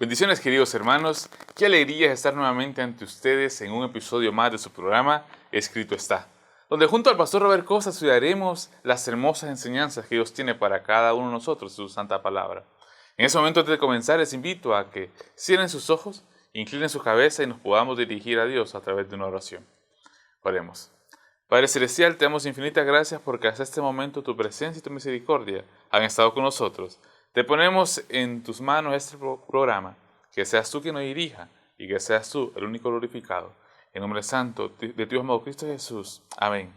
Bendiciones, queridos hermanos, qué alegría estar nuevamente ante ustedes en un episodio más de su programa Escrito está, donde junto al pastor Robert Costa estudiaremos las hermosas enseñanzas que Dios tiene para cada uno de nosotros, su santa palabra. En ese momento, antes de comenzar, les invito a que cierren sus ojos, inclinen su cabeza y nos podamos dirigir a Dios a través de una oración. Oremos. Padre Celestial, te damos infinitas gracias porque hasta este momento tu presencia y tu misericordia han estado con nosotros. Te ponemos en tus manos este programa, que seas tú quien nos dirija y que seas tú el único glorificado. En nombre santo de tu Hijo amado Cristo Jesús. Amén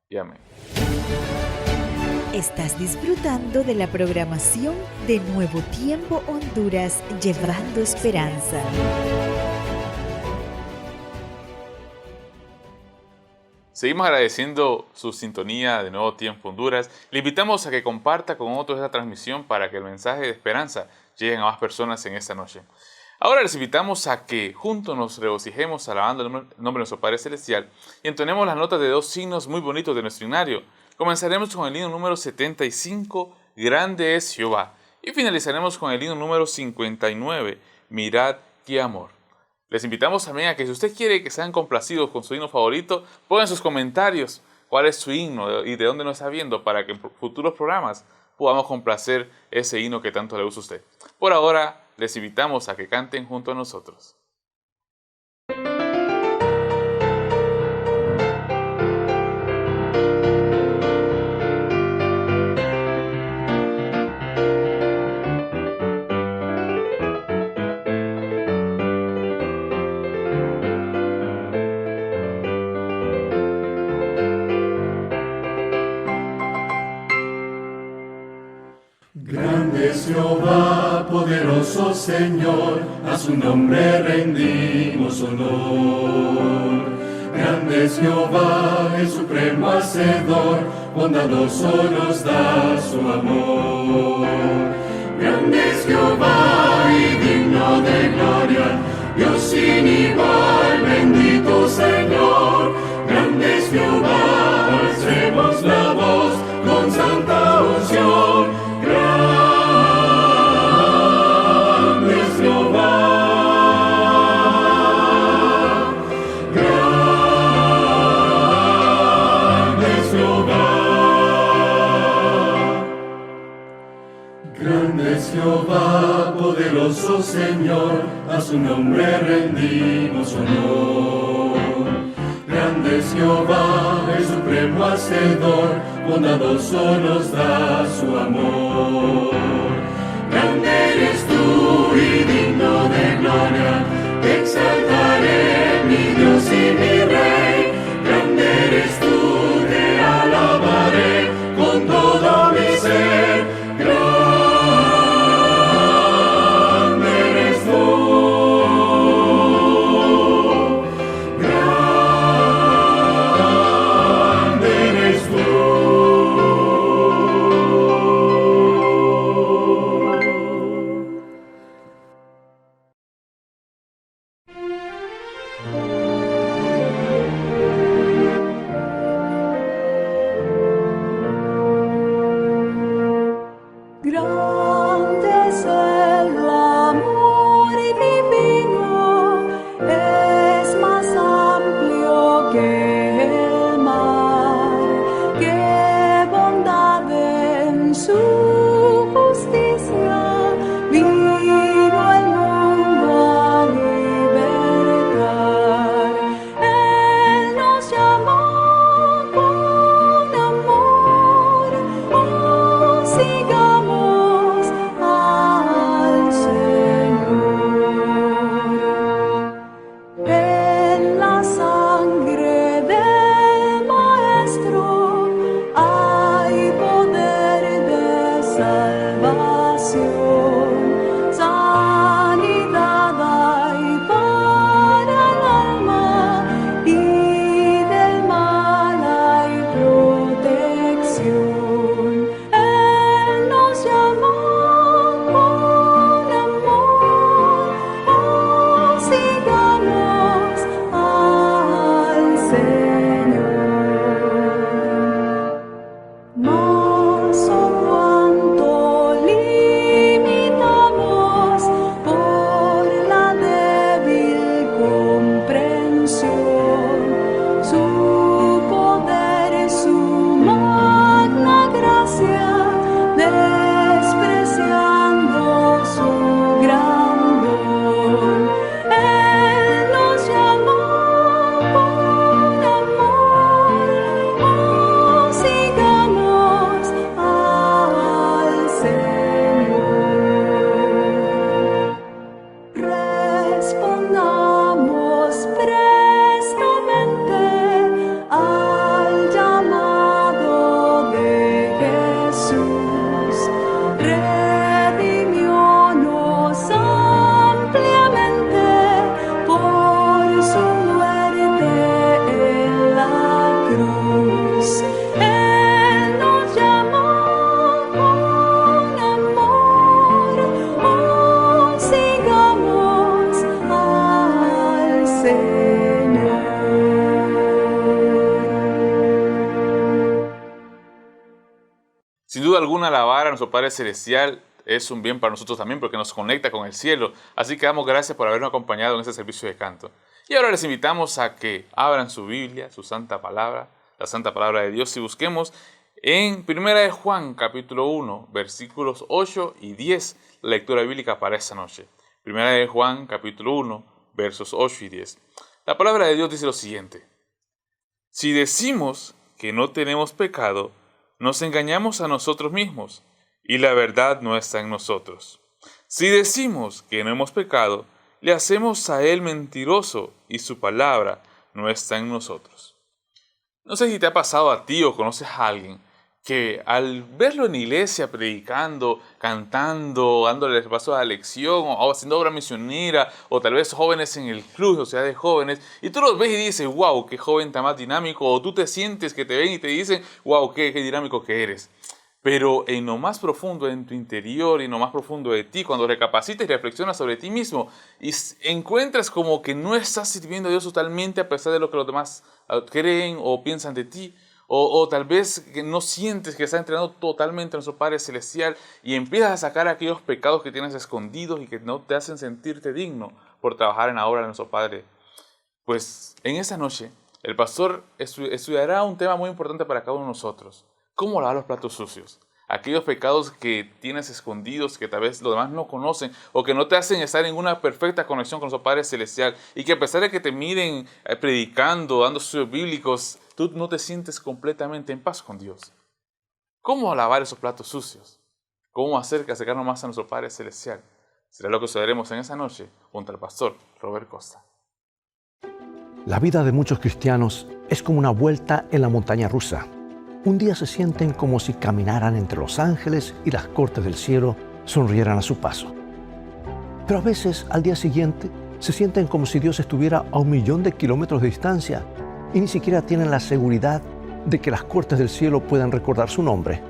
y amén. Estás disfrutando de la programación de Nuevo Tiempo Honduras, llevando esperanza. Seguimos agradeciendo su sintonía de Nuevo Tiempo Honduras. Le invitamos a que comparta con otros esta transmisión para que el mensaje de esperanza llegue a más personas en esta noche. Ahora les invitamos a que juntos nos regocijemos alabando el nombre de nuestro Padre Celestial y entonemos las notas de dos signos muy bonitos de nuestro himnario. Comenzaremos con el himno número 75, Grande es Jehová, y finalizaremos con el himno número 59, Mirad qué amor. Les invitamos también a que si usted quiere que sean complacidos con su himno favorito, pongan sus comentarios cuál es su himno y de dónde nos está viendo para que en futuros programas podamos complacer ese himno que tanto le gusta a usted. Por ahora, les invitamos a que canten junto a nosotros. Grande es Jehová, poderoso Señor, a su nombre rendimos honor. Grande es Jehová, el supremo hacedor, bondadoso nos da su amor. Grande es Jehová y digno de gloria, Dios sin igual, bendito Señor. Grande es Jehová, alcemos la voz con santa unción. Grande es Jehová, grande es Jehová, grande es Jehová, poderoso Señor, a su nombre rendimos honor. Grande es Jehová, el supremo hacedor, bondadoso nos da su amor. Grande eres tú y digno de gloria, te exaltaré, mi Dios y mi Rey. Grande eres tú, te alabaré con todo mi ser. Grande eres tú. duda alguna, alabar a nuestro Padre Celestial es un bien para nosotros también porque nos conecta con el cielo. Así que damos gracias por habernos acompañado en este servicio de canto. Y ahora les invitamos a que abran su Biblia, su Santa Palabra, la Santa Palabra de Dios, y busquemos en 1 de Juan, capítulo 1, versículos 8 y 10, la lectura bíblica para esta noche. 1 de Juan, capítulo 1, versos 8 y 10. La palabra de Dios dice lo siguiente: si decimos que no tenemos pecado, nos engañamos a nosotros mismos, y la verdad no está en nosotros. Si decimos que no hemos pecado, le hacemos a Él mentiroso, y su palabra no está en nosotros. No sé si te ha pasado a ti o conoces a alguien que al verlo en la iglesia predicando, cantando, dándole el paso a la lección, o haciendo obra misionera, o tal vez jóvenes en el club, sociedad de jóvenes, y tú los ves y dices, wow, qué joven tan más dinámico, o tú te sientes que te ven y te dicen, wow, qué dinámico que eres. Pero en lo más profundo, en tu interior y en lo más profundo de ti, cuando recapacitas y reflexionas sobre ti mismo, y encuentras como que no estás sirviendo a Dios totalmente a pesar de lo que los demás creen o piensan de ti, o tal vez que no sientes que estás entregando totalmente a nuestro Padre Celestial y empiezas a sacar aquellos pecados que tienes escondidos y que no te hacen sentirte digno por trabajar en la obra de nuestro Padre. Pues en esta noche el pastor estudiará un tema muy importante para cada uno de nosotros: cómo lavar los platos sucios. Aquellos pecados que tienes escondidos, que tal vez los demás no conocen, o que no te hacen estar en una perfecta conexión con nuestro Padre Celestial, y que a pesar de que te miren predicando, dando estudios bíblicos, tú no te sientes completamente en paz con Dios. ¿Cómo lavar esos platos sucios? ¿Cómo acercarnos más a nuestro Padre Celestial? Será lo que estudiaremos en esa noche junto al pastor Robert Costa. La vida de muchos cristianos es como una vuelta en la montaña rusa. Un día se sienten como si caminaran entre los ángeles y las cortes del cielo sonrieran a su paso. Pero a veces, al día siguiente, se sienten como si Dios estuviera a 1.000.000 de kilómetros de distancia y ni siquiera tienen la seguridad de que las cortes del cielo puedan recordar su nombre.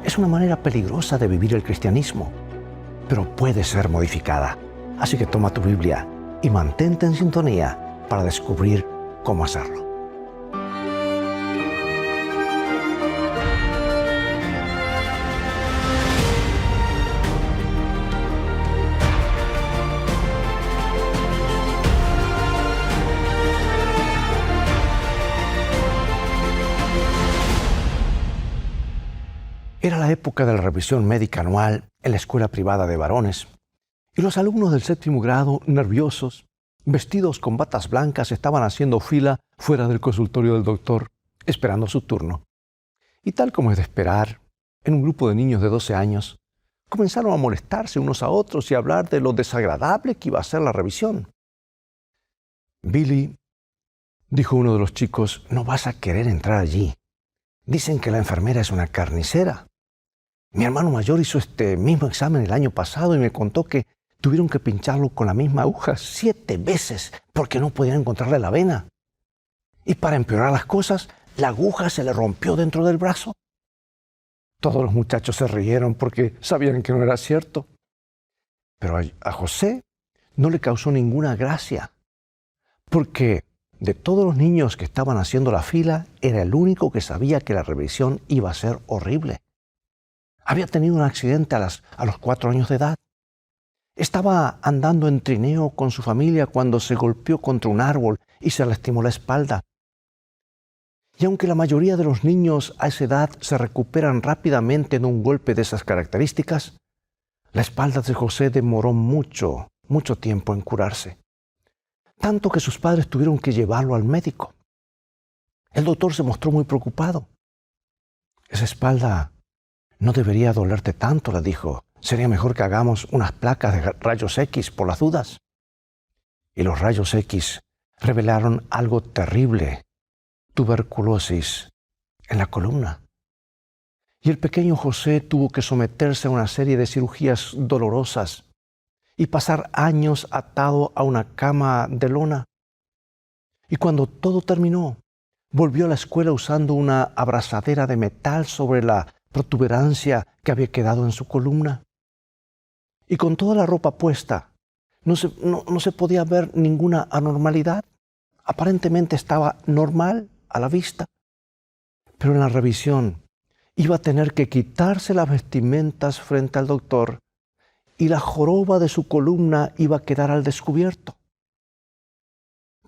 Es una manera peligrosa de vivir el cristianismo, pero puede ser modificada. Así que toma tu Biblia y mantente en sintonía para descubrir cómo hacerlo. Era la época de la revisión médica anual en la escuela privada de varones, y los alumnos del 7º grado, nerviosos, vestidos con batas blancas, estaban haciendo fila fuera del consultorio del doctor, esperando su turno. Y tal como es de esperar, en un grupo de niños de 12 años, comenzaron a molestarse unos a otros y a hablar de lo desagradable que iba a ser la revisión. Billy, dijo uno de los chicos, no vas a querer entrar allí. Dicen que la enfermera es una carnicera. Mi hermano mayor hizo este mismo examen el año pasado y me contó que tuvieron que pincharlo con la misma aguja 7 veces porque no podían encontrarle la vena. Y para empeorar las cosas, la aguja se le rompió dentro del brazo. Todos los muchachos se rieron porque sabían que no era cierto. Pero a José no le causó ninguna gracia, porque de todos los niños que estaban haciendo la fila, era el único que sabía que la revisión iba a ser horrible. Había tenido un accidente a los 4 años de edad. Estaba andando en trineo con su familia cuando se golpeó contra un árbol y se lastimó la espalda. Y aunque la mayoría de los niños a esa edad se recuperan rápidamente de un golpe de esas características, la espalda de José demoró mucho tiempo en curarse. Tanto que sus padres tuvieron que llevarlo al médico. El doctor se mostró muy preocupado. Esa espalda no debería dolerte tanto, le dijo. Sería mejor que hagamos unas placas de rayos X por las dudas. Y los rayos X revelaron algo terrible: tuberculosis en la columna. Y el pequeño José tuvo que someterse a una serie de cirugías dolorosas y pasar años atado a una cama de lona. Y cuando todo terminó, volvió a la escuela usando una abrazadera de metal sobre la protuberancia que había quedado en su columna. Y con toda la ropa puesta, no se podía ver ninguna anormalidad. Aparentemente estaba normal a la vista. Pero en la revisión iba a tener que quitarse las vestimentas frente al doctor y la joroba de su columna iba a quedar al descubierto.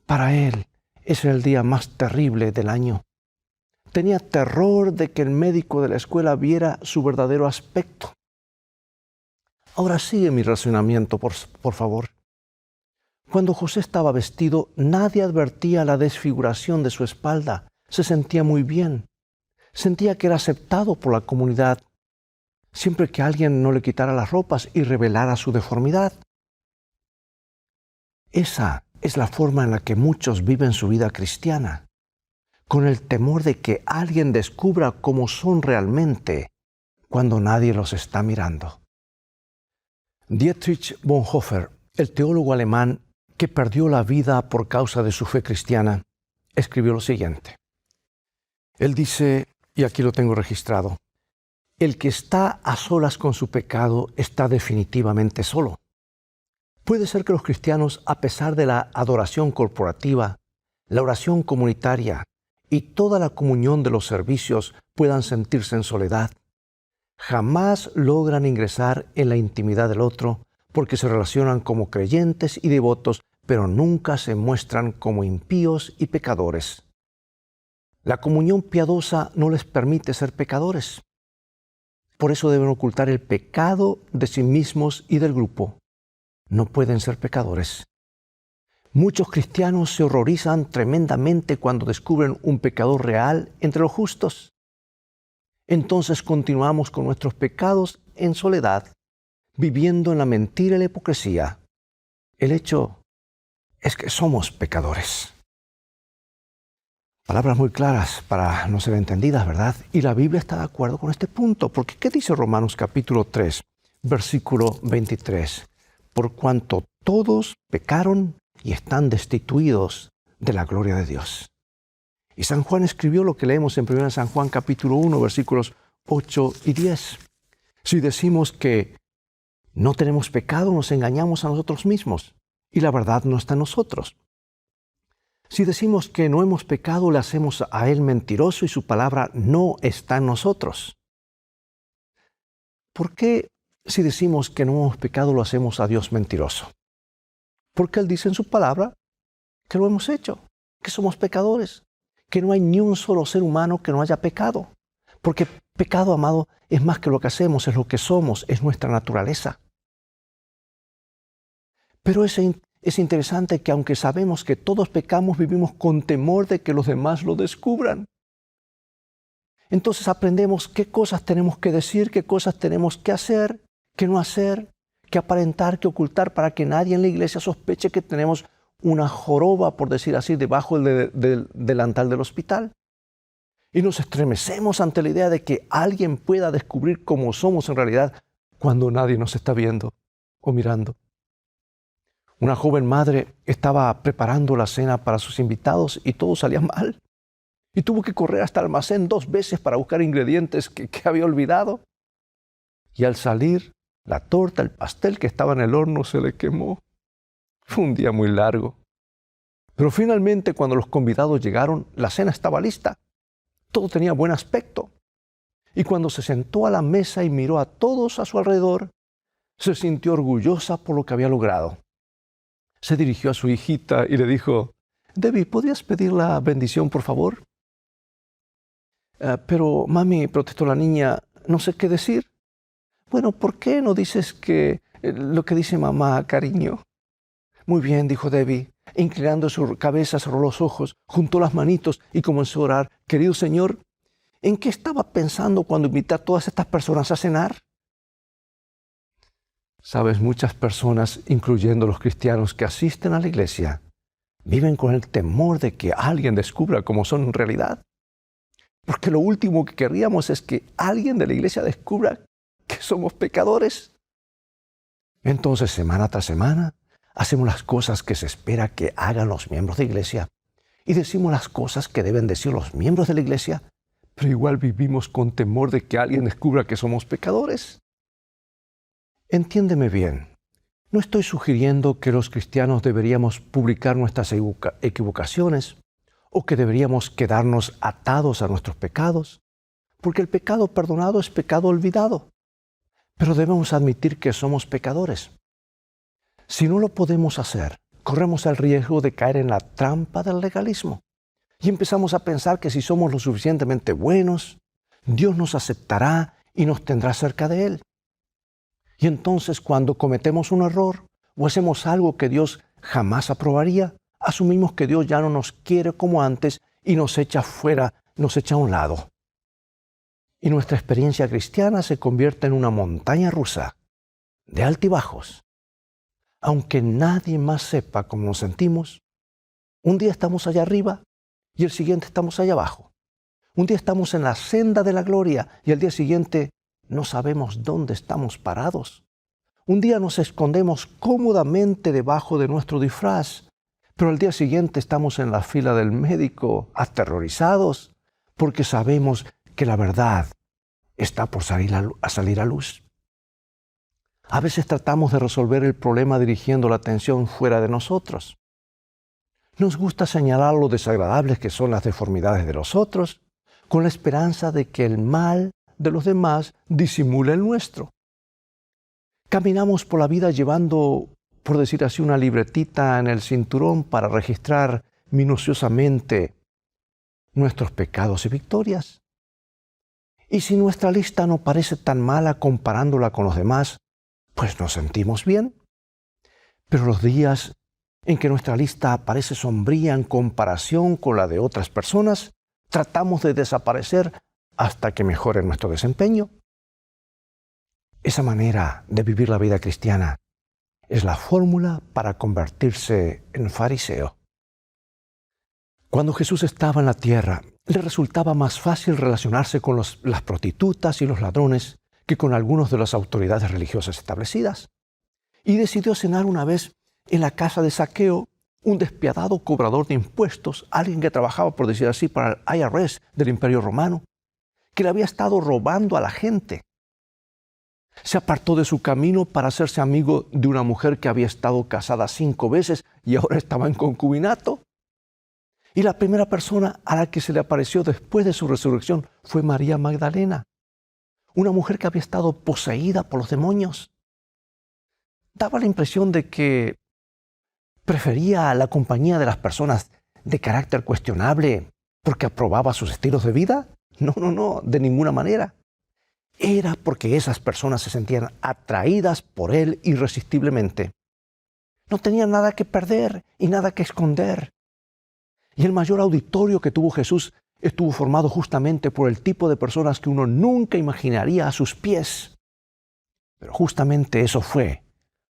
Para él, ese era el día más terrible del año. Tenía terror de que el médico de la escuela viera su verdadero aspecto. Ahora sigue mi razonamiento, por favor. Cuando José estaba vestido, nadie advertía la desfiguración de su espalda. Se sentía muy bien. Sentía que era aceptado por la comunidad, siempre que alguien no le quitara las ropas y revelara su deformidad. Esa es la forma en la que muchos viven su vida cristiana, con el temor de que alguien descubra cómo son realmente cuando nadie los está mirando. Dietrich Bonhoeffer, el teólogo alemán que perdió la vida por causa de su fe cristiana, escribió lo siguiente. Él dice, y aquí lo tengo registrado, el que está a solas con su pecado está definitivamente solo. Puede ser que los cristianos, a pesar de la adoración corporativa, la oración comunitaria y toda la comunión de los servicios, puedan sentirse en soledad. Jamás logran ingresar en la intimidad del otro porque se relacionan como creyentes y devotos, pero nunca se muestran como impíos y pecadores. La comunión piadosa no les permite ser pecadores. Por eso deben ocultar el pecado de sí mismos y del grupo. No pueden ser pecadores. Muchos cristianos se horrorizan tremendamente cuando descubren un pecador real entre los justos. Entonces continuamos con nuestros pecados en soledad, viviendo en la mentira y la hipocresía. El hecho es que somos pecadores. Palabras muy claras para no ser entendidas, ¿verdad? Y la Biblia está de acuerdo con este punto, porque ¿qué dice Romanos capítulo 3, versículo 23? Por cuanto todos pecaron y están destituidos de la gloria de Dios. Y San Juan escribió lo que leemos en 1 San Juan capítulo 1, versículos 8 y 10. Si decimos que no tenemos pecado, nos engañamos a nosotros mismos, y la verdad no está en nosotros. Si decimos que no hemos pecado, le hacemos a Él mentiroso y su palabra no está en nosotros. ¿Por qué si decimos que no hemos pecado, lo hacemos a Dios mentiroso? Porque Él dice en su palabra que lo hemos hecho, que somos pecadores, que no hay ni un solo ser humano que no haya pecado. Porque pecado, amado, es más que lo que hacemos, es lo que somos, es nuestra naturaleza. Pero es interesante que aunque sabemos que todos pecamos, vivimos con temor de que los demás lo descubran. Entonces aprendemos qué cosas tenemos que decir, qué cosas tenemos que hacer, qué no hacer, qué aparentar, qué ocultar, para que nadie en la iglesia sospeche que tenemos una joroba, por decir así, debajo del delantal del hospital. Y nos estremecemos ante la idea de que alguien pueda descubrir cómo somos en realidad cuando nadie nos está viendo o mirando. Una joven madre estaba preparando la cena para sus invitados y todo salía mal. Y tuvo que correr hasta el almacén 2 veces para buscar ingredientes que había olvidado. Y al salir, la torta, el pastel que estaba en el horno se le quemó. Fue un día muy largo. Pero finalmente, cuando los convidados llegaron, la cena estaba lista. Todo tenía buen aspecto. Y cuando se sentó a la mesa y miró a todos a su alrededor, se sintió orgullosa por lo que había logrado. Se dirigió a su hijita y le dijo, Debbie, ¿podrías pedir la bendición, por favor? Pero, mami, protestó la niña, no sé qué decir. Bueno, ¿por qué no dices lo que dice mamá, cariño? Muy bien, dijo Debbie. Inclinando su cabeza, cerró los ojos, juntó las manitos y comenzó a orar. Querido Señor, ¿en qué estaba pensando cuando invité a todas estas personas a cenar? Sabes, muchas personas, incluyendo los cristianos que asisten a la iglesia, viven con el temor de que alguien descubra cómo son en realidad. Porque lo último que querríamos es que alguien de la iglesia descubra que somos pecadores. Entonces, semana tras semana, hacemos las cosas que se espera que hagan los miembros de la iglesia y decimos las cosas que deben decir los miembros de la iglesia, pero igual vivimos con temor de que alguien descubra que somos pecadores. Entiéndeme bien, no estoy sugiriendo que los cristianos deberíamos publicar nuestras equivocaciones o que deberíamos quedarnos atados a nuestros pecados, porque el pecado perdonado es pecado olvidado. Pero debemos admitir que somos pecadores. Si no lo podemos hacer, corremos el riesgo de caer en la trampa del legalismo. Y empezamos a pensar que si somos lo suficientemente buenos, Dios nos aceptará y nos tendrá cerca de Él. Y entonces cuando cometemos un error o hacemos algo que Dios jamás aprobaría, asumimos que Dios ya no nos quiere como antes y nos echa fuera, nos echa a un lado. Y nuestra experiencia cristiana se convierte en una montaña rusa de altibajos. Aunque nadie más sepa cómo nos sentimos, un día estamos allá arriba y el siguiente estamos allá abajo. Un día estamos en la senda de la gloria y el día siguiente no sabemos dónde estamos parados. Un día nos escondemos cómodamente debajo de nuestro disfraz, pero al día siguiente estamos en la fila del médico, aterrorizados, porque sabemos que la verdad está por salir a luz. A veces tratamos de resolver el problema dirigiendo la atención fuera de nosotros. Nos gusta señalar lo desagradables que son las deformidades de los otros, con la esperanza de que el mal de los demás disimule el nuestro. Caminamos por la vida llevando, por decir así, una libretita en el cinturón para registrar minuciosamente nuestros pecados y victorias. Y si nuestra lista no parece tan mala comparándola con los demás, pues nos sentimos bien. Pero los días en que nuestra lista parece sombría en comparación con la de otras personas, tratamos de desaparecer hasta que mejore nuestro desempeño. Esa manera de vivir la vida cristiana es la fórmula para convertirse en fariseo. Cuando Jesús estaba en la tierra, le resultaba más fácil relacionarse con las prostitutas y los ladrones que con algunos de las autoridades religiosas establecidas. Y decidió cenar una vez en la casa de Zaqueo, un despiadado cobrador de impuestos, alguien que trabajaba, por decir así, para el IRS del Imperio Romano, que le había estado robando a la gente. Se apartó de su camino para hacerse amigo de una mujer que había estado casada 5 veces y ahora estaba en concubinato. Y la primera persona a la que se le apareció después de su resurrección fue María Magdalena, una mujer que había estado poseída por los demonios. Daba la impresión de que prefería la compañía de las personas de carácter cuestionable porque aprobaba sus estilos de vida. No, de ninguna manera. Era porque esas personas se sentían atraídas por él irresistiblemente. No tenían nada que perder y nada que esconder. Y el mayor auditorio que tuvo Jesús estuvo formado justamente por el tipo de personas que uno nunca imaginaría a sus pies. Pero justamente eso fue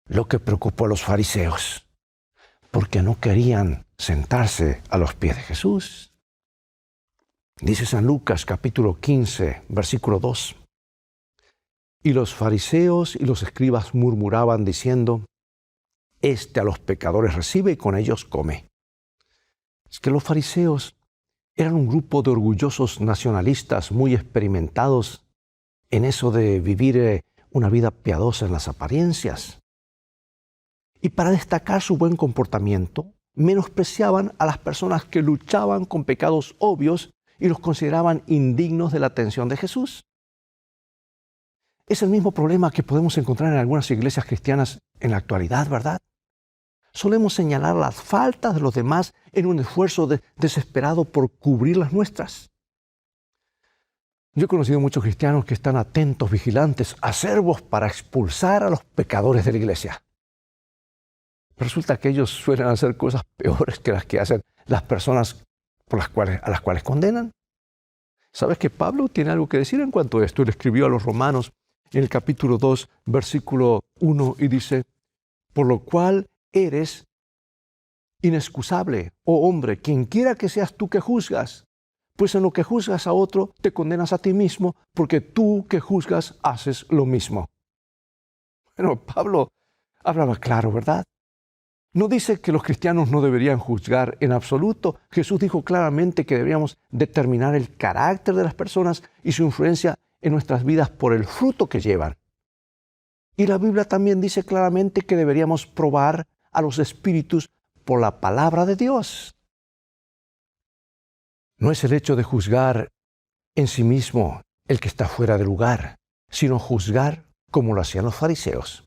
lo que preocupó a los fariseos, porque no querían sentarse a los pies de Jesús. Dice San Lucas capítulo 15, versículo 2. Y los fariseos y los escribas murmuraban diciendo, «Este a los pecadores recibe y con ellos come». Es que los fariseos eran un grupo de orgullosos nacionalistas muy experimentados en eso de vivir una vida piadosa en las apariencias. Y para destacar su buen comportamiento, menospreciaban a las personas que luchaban con pecados obvios y los consideraban indignos de la atención de Jesús. Es el mismo problema que podemos encontrar en algunas iglesias cristianas en la actualidad, ¿verdad? Solemos señalar las faltas de los demás en un esfuerzo desesperado por cubrir las nuestras. Yo he conocido muchos cristianos que están atentos, vigilantes, acervos para expulsar a los pecadores de la iglesia. Resulta que ellos suelen hacer cosas peores que las que hacen las personas a las cuales condenan. ¿Sabes que Pablo tiene algo que decir en cuanto a esto? Él escribió a los romanos en el capítulo 2, versículo 1, y dice, «Por lo cual eres inexcusable, oh hombre, quien quiera que seas tú que juzgas, pues en lo que juzgas a otro te condenas a ti mismo, porque tú que juzgas haces lo mismo». Bueno, Pablo hablaba claro, ¿verdad? No dice que los cristianos no deberían juzgar en absoluto. Jesús dijo claramente que deberíamos determinar el carácter de las personas y su influencia en nuestras vidas por el fruto que llevan. Y la Biblia también dice claramente que deberíamos probar a los espíritus por la palabra de Dios. No es el hecho de juzgar en sí mismo el que está fuera de lugar, sino juzgar como lo hacían los fariseos.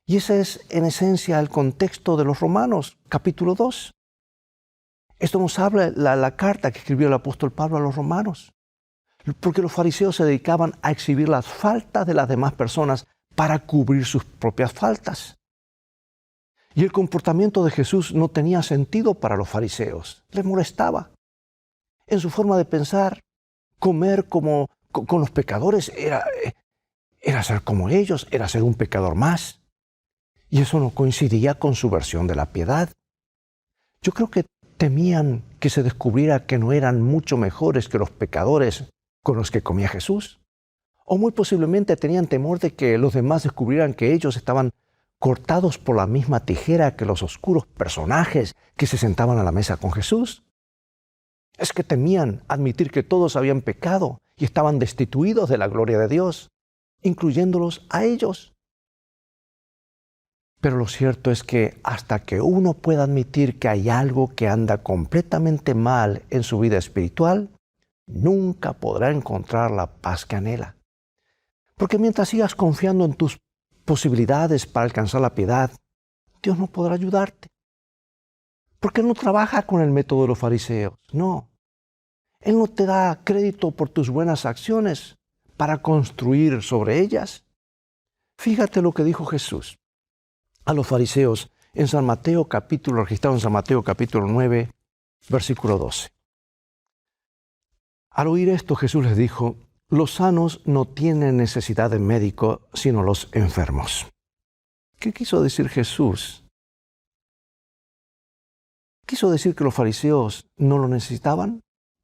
Y ese es en esencia el contexto de los Romanos, capítulo 2. Esto nos habla la carta que escribió el apóstol Pablo a los romanos. Porque los fariseos se dedicaban a exhibir las faltas de las demás personas para cubrir sus propias faltas. Y el comportamiento de Jesús no tenía sentido para los fariseos. Les molestaba. En su forma de pensar, comer con los pecadores era ser como ellos, era ser un pecador más. Y eso no coincidía con su versión de la piedad. Yo creo que temían que se descubriera que no eran mucho mejores que los pecadores con los que comía Jesús. O muy posiblemente tenían temor de que los demás descubrieran que ellos estaban cortados por la misma tijera que los oscuros personajes que se sentaban a la mesa con Jesús. Es que temían admitir que todos habían pecado y estaban destituidos de la gloria de Dios, incluyéndolos a ellos. Pero lo cierto es que hasta que uno pueda admitir que hay algo que anda completamente mal en su vida espiritual, nunca podrá encontrar la paz que anhela. Porque mientras sigas confiando en tus posibilidades para alcanzar la piedad, Dios no podrá ayudarte. Porque Él no trabaja con el método de los fariseos, no. Él no te da crédito por tus buenas acciones para construir sobre ellas. Fíjate lo que dijo Jesús a los fariseos en San Mateo capítulo, registrado en San Mateo capítulo 9, versículo 12. Al oír esto, Jesús les dijo: los sanos no tienen necesidad de médico, sino los enfermos. ¿Qué quiso decir Jesús? ¿Quiso decir que los fariseos no lo necesitaban?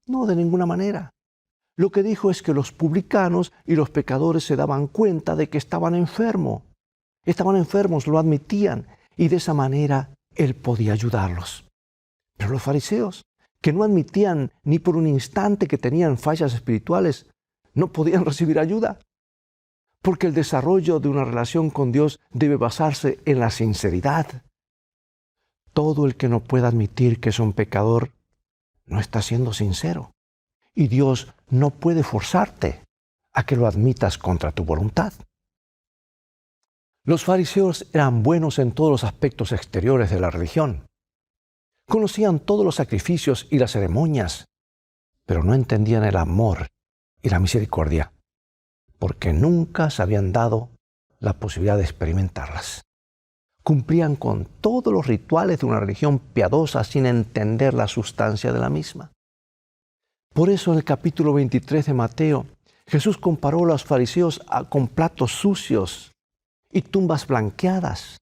No, de ninguna manera. Lo que dijo es que los publicanos y los pecadores se daban cuenta de que estaban enfermos. Estaban enfermos, lo admitían, y de esa manera Él podía ayudarlos. Pero los fariseos, que no admitían ni por un instante que tenían fallas espirituales, no podían recibir ayuda. Porque el desarrollo de una relación con Dios debe basarse en la sinceridad. Todo el que no pueda admitir que es un pecador no está siendo sincero. Y Dios no puede forzarte a que lo admitas contra tu voluntad. Los fariseos eran buenos en todos los aspectos exteriores de la religión. Conocían todos los sacrificios y las ceremonias, pero no entendían el amor y la misericordia, porque nunca se habían dado la posibilidad de experimentarlas. Cumplían con todos los rituales de una religión piadosa sin entender la sustancia de la misma. Por eso en el capítulo 23 de Mateo, Jesús comparó a los fariseos con platos sucios y tumbas blanqueadas.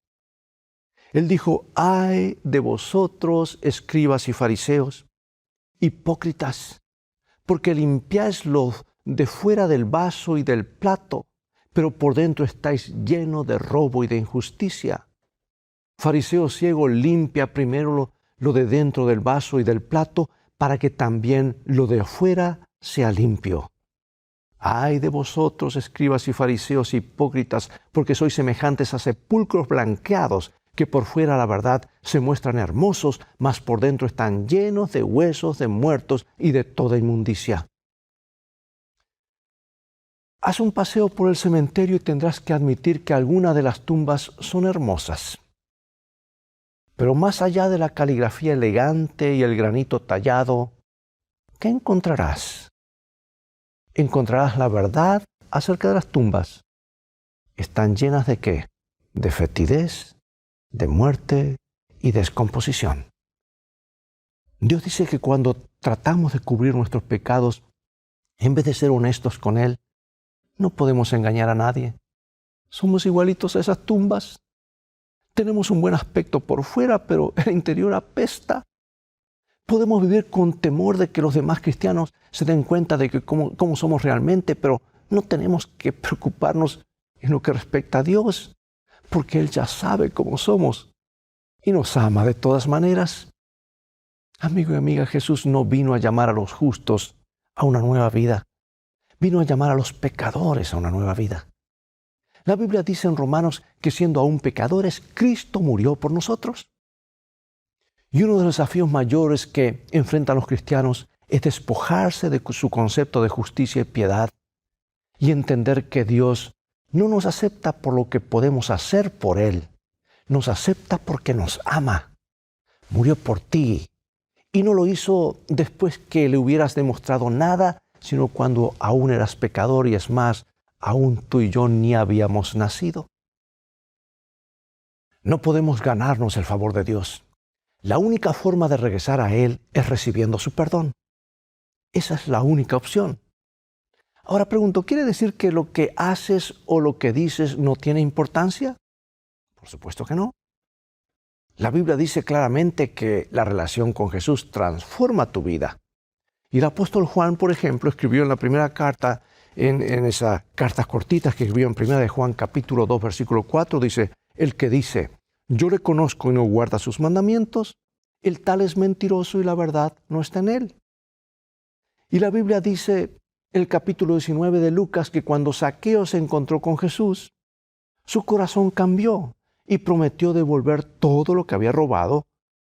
Él dijo: ¡ay de vosotros, escribas y fariseos, hipócritas! Porque limpiáis lo de fuera del vaso y del plato, pero por dentro estáis llenos de robo y de injusticia. Fariseo ciego, limpia primero lo de dentro del vaso y del plato, para que también lo de afuera sea limpio. ¡ay de vosotros, escribas y fariseos hipócritas, porque sois semejantes a sepulcros blanqueados, que por fuera, la verdad, se muestran hermosos, mas por dentro están llenos de huesos de muertos y de toda inmundicia! Haz un paseo por el cementerio y tendrás que admitir que algunas de las tumbas son hermosas. Pero más allá de la caligrafía elegante y el granito tallado, ¿qué encontrarás? Encontrarás la verdad acerca de las tumbas. ¿Están llenas de qué? De fetidez, de muerte y descomposición. Dios dice que cuando tratamos de cubrir nuestros pecados, en vez de ser honestos con Él, no podemos engañar a nadie. Somos igualitos a esas tumbas. Tenemos un buen aspecto por fuera, pero el interior apesta. Podemos vivir con temor de que los demás cristianos se den cuenta de que cómo somos realmente, pero no tenemos que preocuparnos en lo que respecta a Dios, porque Él ya sabe cómo somos y nos ama de todas maneras. Amigo y amiga, Jesús no vino a llamar a los justos a una nueva vida. Vino a llamar a los pecadores a una nueva vida. La Biblia dice en Romanos que siendo aún pecadores, Cristo murió por nosotros. Y uno de los desafíos mayores que enfrentan los cristianos es despojarse de su concepto de justicia y piedad y entender que Dios no nos acepta por lo que podemos hacer por Él. Nos acepta porque nos ama. Murió por ti. Y no lo hizo después que le hubieras demostrado nada, sino cuando aún eras pecador, y es más, aún tú y yo ni habíamos nacido. No podemos ganarnos el favor de Dios. La única forma de regresar a Él es recibiendo su perdón. Esa es la única opción. Ahora pregunto, ¿quiere decir que lo que haces o lo que dices no tiene importancia? Por supuesto que no. La Biblia dice claramente que la relación con Jesús transforma tu vida. Y el apóstol Juan, por ejemplo, escribió en la primera carta, en esas cartas cortitas que escribió en 1 de Juan capítulo 2, versículo 4, dice, el que dice, yo le conozco y no guarda sus mandamientos, el tal es mentiroso y la verdad no está en él. Y la Biblia dice, el capítulo 19 de Lucas, que cuando Zaqueo se encontró con Jesús, su corazón cambió y prometió devolver todo lo que había robado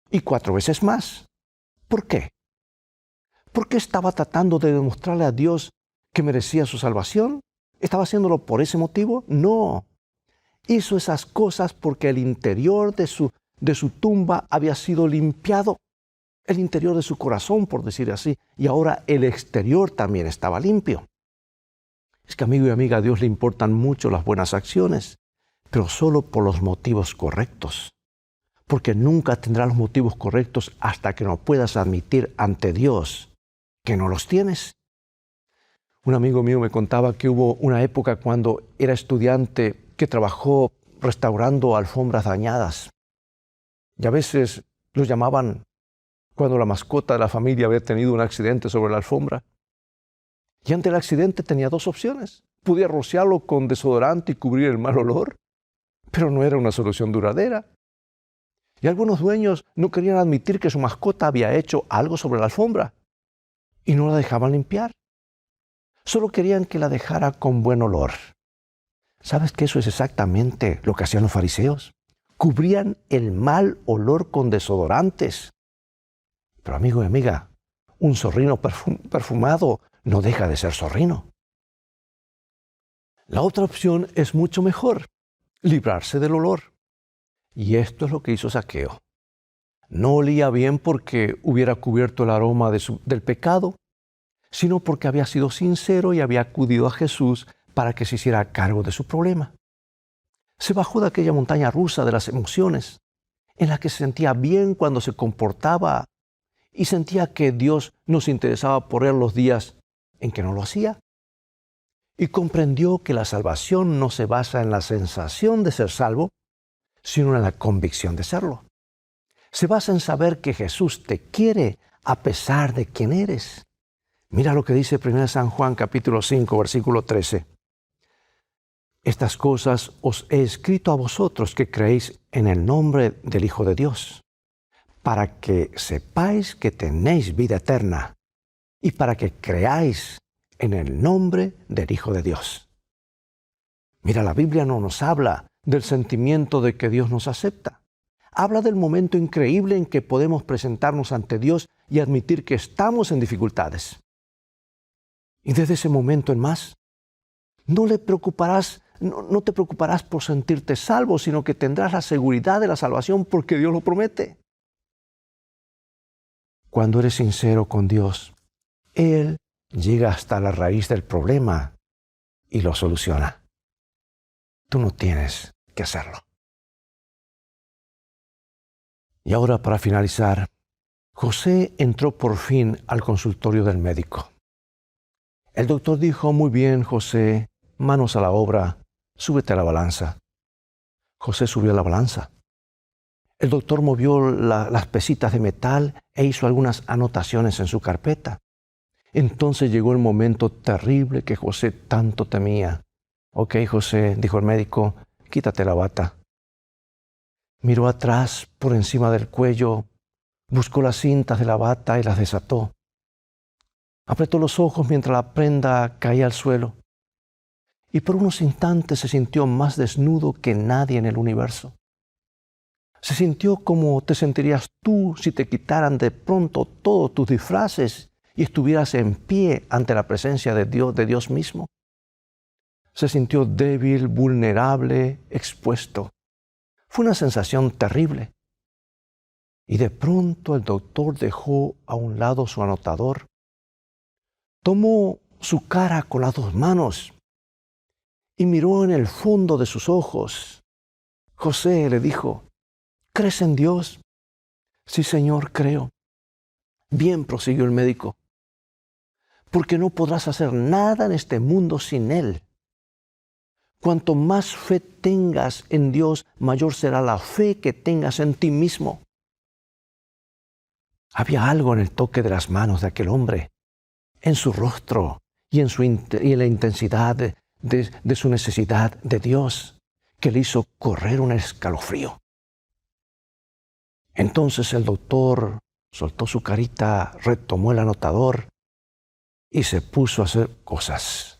y 4 veces más. ¿Por qué? ¿Por qué estaba tratando de demostrarle a Dios que merecía su salvación? ¿Estaba haciéndolo por ese motivo? No. Hizo esas cosas porque el interior de su tumba había sido limpiado. El interior de su corazón, por decir así. Y ahora el exterior también estaba limpio. Es que, amigo y amiga, a Dios le importan mucho las buenas acciones, pero solo por los motivos correctos. Porque nunca tendrás los motivos correctos hasta que no puedas admitir ante Dios que no los tienes. Un amigo mío me contaba que hubo una época cuando era estudiante que trabajó restaurando alfombras dañadas. Y a veces lo llamaban cuando la mascota de la familia había tenido un accidente sobre la alfombra. Y ante el accidente tenía 2 opciones. Podía rociarlo con desodorante y cubrir el mal olor, pero no era una solución duradera. Y algunos dueños no querían admitir que su mascota había hecho algo sobre la alfombra y no la dejaban limpiar. Solo querían que la dejara con buen olor. ¿Sabes que eso es exactamente lo que hacían los fariseos? Cubrían el mal olor con desodorantes. Pero, amigo y amiga, un zorrino perfumado no deja de ser zorrino. La otra opción es mucho mejor, librarse del olor. Y esto es lo que hizo Zaqueo. No olía bien porque hubiera cubierto el aroma del pecado, sino porque había sido sincero y había acudido a Jesús para que se hiciera cargo de su problema. Se bajó de aquella montaña rusa de las emociones, en la que se sentía bien cuando se comportaba y sentía que Dios no se interesaba por él los días en que no lo hacía. Y comprendió que la salvación no se basa en la sensación de ser salvo, sino en la convicción de serlo. Se basa en saber que Jesús te quiere a pesar de quién eres. Mira lo que dice 1 San Juan capítulo 5, versículo 13. Estas cosas os he escrito a vosotros que creéis en el nombre del Hijo de Dios, para que sepáis que tenéis vida eterna y para que creáis en el nombre del Hijo de Dios. Mira, la Biblia no nos habla del sentimiento de que Dios nos acepta. Habla del momento increíble en que podemos presentarnos ante Dios y admitir que estamos en dificultades. Y desde ese momento en más, no te preocuparás por sentirte salvo, sino que tendrás la seguridad de la salvación porque Dios lo promete. Cuando eres sincero con Dios, Él llega hasta la raíz del problema y lo soluciona. Tú no tienes que hacerlo. Y ahora, para finalizar, José entró por fin al consultorio del médico. El doctor dijo: muy bien, José, manos a la obra, súbete a la balanza. José subió a la balanza. El doctor movió las pesitas de metal e hizo algunas anotaciones en su carpeta. Entonces llegó el momento terrible que José tanto temía. Ok, José, dijo el médico, quítate la bata. Miró atrás, por encima del cuello, buscó las cintas de la bata y las desató. Apretó los ojos mientras la prenda caía al suelo. Y por unos instantes se sintió más desnudo que nadie en el universo. Se sintió como te sentirías tú si te quitaran de pronto todos tus disfraces y estuvieras en pie ante la presencia de Dios mismo. Se sintió débil, vulnerable, expuesto. Fue una sensación terrible. Y de pronto el doctor dejó a un lado su anotador, tomó su cara con las dos manos y miró en el fondo de sus ojos. José le dijo, ¿crees en Dios? Sí, Señor, creo. Bien, prosiguió el médico, porque no podrás hacer nada en este mundo sin Él. Cuanto más fe tengas en Dios, mayor será la fe que tengas en ti mismo. Había algo en el toque de las manos de aquel hombre, en su rostro y en la intensidad de su necesidad de Dios, que le hizo correr un escalofrío. Entonces el doctor soltó su carita, retomó el anotador y se puso a hacer cosas.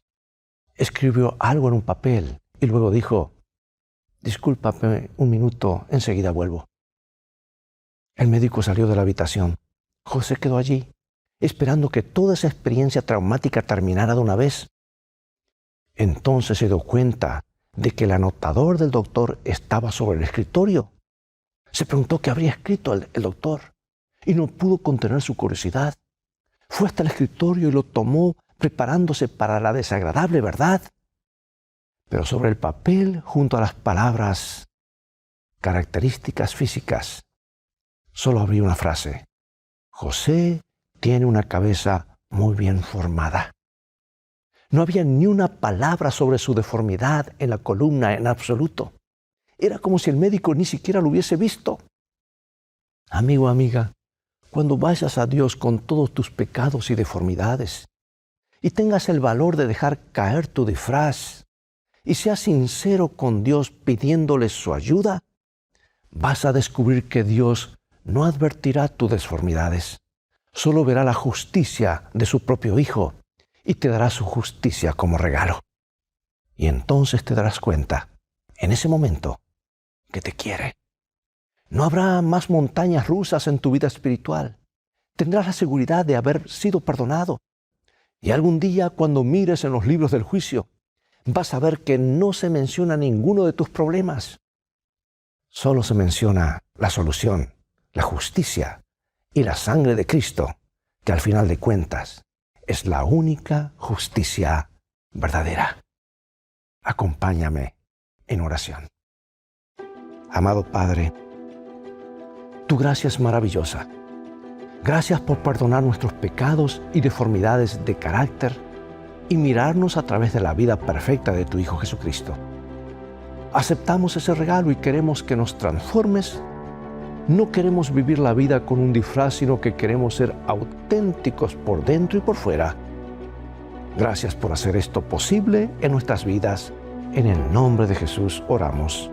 Escribió algo en un papel y luego dijo, discúlpame un minuto, enseguida vuelvo. El médico salió de la habitación. José quedó allí, esperando que toda esa experiencia traumática terminara de una vez. Entonces se dio cuenta de que el anotador del doctor estaba sobre el escritorio. Se preguntó qué habría escrito el doctor y no pudo contener su curiosidad. Fue hasta el escritorio y lo tomó, preparándose para la desagradable verdad. Pero sobre el papel, junto a las palabras características físicas, solo había una frase. José tiene una cabeza muy bien formada. No había ni una palabra sobre su deformidad en la columna en absoluto. Era como si el médico ni siquiera lo hubiese visto. Amigo, amiga, cuando vayas a Dios con todos tus pecados y deformidades y tengas el valor de dejar caer tu disfraz y seas sincero con Dios pidiéndole su ayuda, vas a descubrir que Dios no advertirá tus deformidades, solo verá la justicia de su propio Hijo y te dará su justicia como regalo. Y entonces te darás cuenta, en ese momento, que te quiere. No habrá más montañas rusas en tu vida espiritual. Tendrás la seguridad de haber sido perdonado. Y algún día, cuando mires en los libros del juicio, vas a ver que no se menciona ninguno de tus problemas. Solo se menciona la solución, la justicia y la sangre de Cristo, que al final de cuentas es la única justicia verdadera. Acompáñame en oración. Amado Padre, tu gracia es maravillosa. Gracias por perdonar nuestros pecados y deformidades de carácter y mirarnos a través de la vida perfecta de tu Hijo Jesucristo. Aceptamos ese regalo y queremos que nos transformes. No queremos vivir la vida con un disfraz, sino que queremos ser auténticos por dentro y por fuera. Gracias por hacer esto posible en nuestras vidas. En el nombre de Jesús oramos.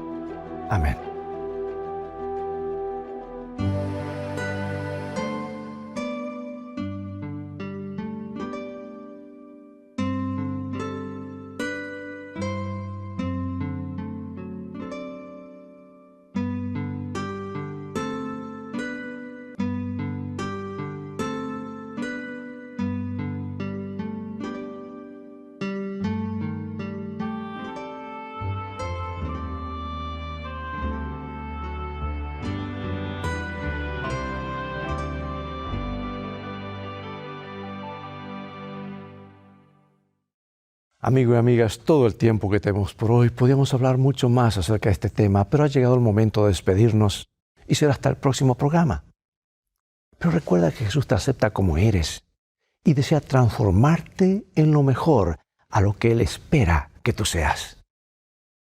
Amén. Amigos y amigas, todo el tiempo que tenemos por hoy, podríamos hablar mucho más acerca de este tema, pero ha llegado el momento de despedirnos y será hasta el próximo programa. Pero recuerda que Jesús te acepta como eres y desea transformarte en lo mejor a lo que Él espera que tú seas.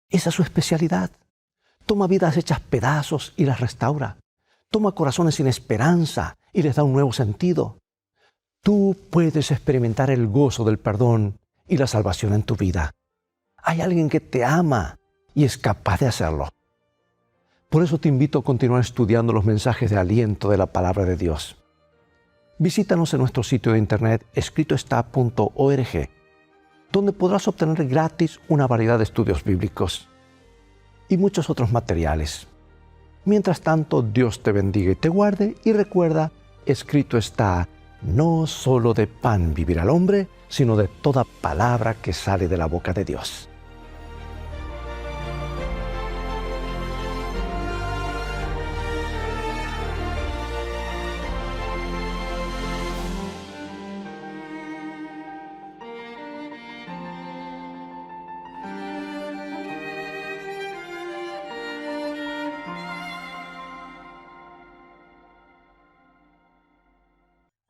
Esa es su especialidad. Toma vidas hechas pedazos y las restaura. Toma corazones sin esperanza y les da un nuevo sentido. Tú puedes experimentar el gozo del perdón y la salvación en tu vida. Hay alguien que te ama y es capaz de hacerlo. Por eso te invito a continuar estudiando los mensajes de aliento de la palabra de Dios. Visítanos en nuestro sitio de internet escritoestá.org, donde podrás obtener gratis una variedad de estudios bíblicos y muchos otros materiales. Mientras tanto, Dios te bendiga y te guarde, y recuerda, escrito está, no solo de pan vivirá el hombre, sino de toda palabra que sale de la boca de Dios.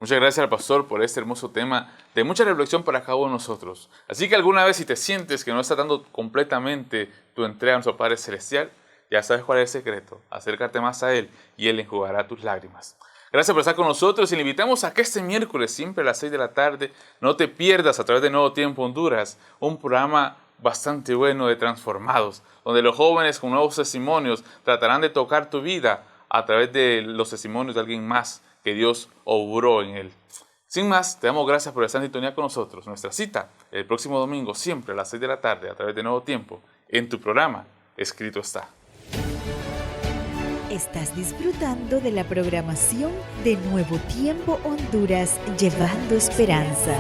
Muchas gracias al pastor por este hermoso tema de mucha reflexión para cada uno de nosotros. Así que alguna vez si te sientes que no estás dando completamente tu entrega a nuestro Padre Celestial, ya sabes cuál es el secreto. Acércate más a Él y Él enjugará tus lágrimas. Gracias por estar con nosotros y le invitamos a que este miércoles, siempre a las 6 de la tarde, no te pierdas a través de Nuevo Tiempo Honduras, un programa bastante bueno de Transformados, donde los jóvenes con nuevos testimonios tratarán de tocar tu vida a través de los testimonios de alguien más que Dios obró en él. Sin más, te damos gracias por estar en sintonía con nosotros. Nuestra cita el próximo domingo, siempre a las 6 de la tarde, a través de Nuevo Tiempo, en tu programa Escrito Está. Estás disfrutando de la programación de Nuevo Tiempo Honduras, llevando esperanza.